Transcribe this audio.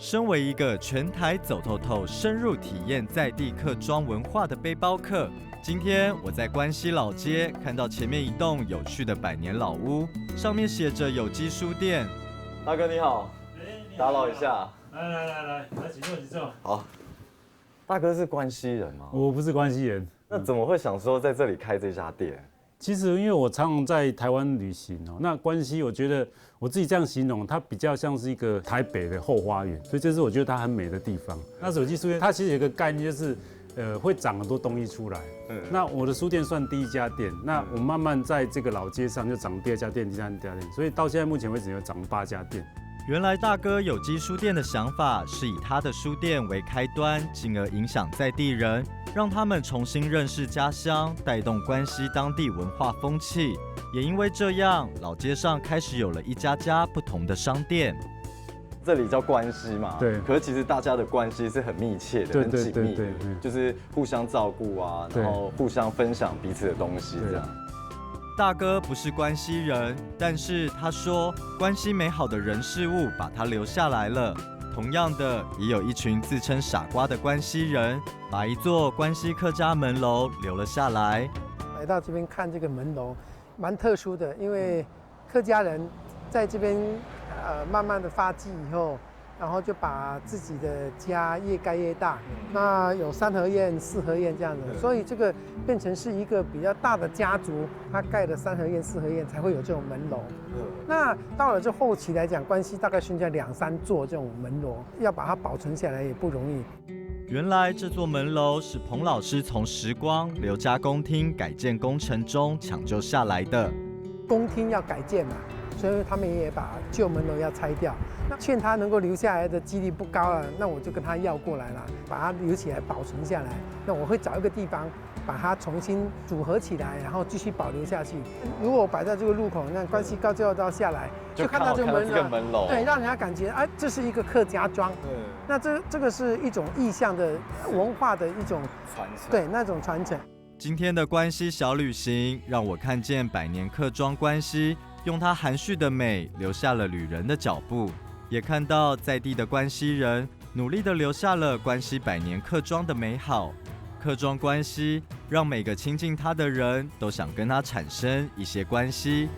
身为一个全台走透透、深入体验在地客庄文化的背包客，今天我在关西老街看到前面一栋有趣的百年老屋，上面写着有机书店。大哥你好，打扰一下。来，请坐。好，大哥是关西人吗？我不是关西人。那怎么会想说在这里开这家店？其实因为我常常在台湾旅行哦，那关西我觉得我自己这样形容，它比较像是一个台北的后花园，所以这是我觉得它很美的地方。那有机书店它其实有一个概念就是，会长很多东西出来。那我的书店算第一家店，那我慢慢在这个老街上就长第二家店、第三家店，所以到现在目前为止有长8家店。原来大哥有机书店的想法是以他的书店为开端，进而影响在地人，让他们重新认识家乡，带动关西当地文化风气。也因为这样，老街上开始有了一家家不同的商店。这里叫关西嘛，对。可是其实大家的关系是很密切的，很紧密的，就是互相照顾啊，然后互相分享彼此的东西这样。大哥不是关西人，但是他说关西美好的人事物把他留下来了。同样的，也有一群自称傻瓜的关西人，把一座关西客家门楼留了下来。来到这边看这个门楼，蛮特殊的，因为客家人在这边慢慢的发迹以后，然后就把自己的家越盖越大，那有3合院、4合院这样的，所以这个变成是一个比较大的家族，他盖了3合院、4合院才会有这种门楼。那到了这后期来讲，关西大概剩下2、3座这种门楼，要把它保存下来也不容易。原来这座门楼是彭老师从时光刘家公厅改建工程中抢救下来的。公厅要改建嘛，所以他们也把旧门楼要拆掉。那劝他能够留下来的几率不高了，那我就跟他要过来了，把它留起来保存下来。那我会找一个地方把它重新组合起来，然后继续保留下去。如果摆在这个路口，那关西高交流道下来，就看到这个门楼，对，让人家感觉哎，这是一个客家庄。那这个是一种意象的文化的一种传承，对，那种传承。今天的关西小旅行，让我看见百年客庄关西，用它含蓄的美留下了旅人的脚步，也看到在地的关西人努力地留下了关西百年客庄的美好。客庄关西让每个亲近它的人都想跟它产生一些关系。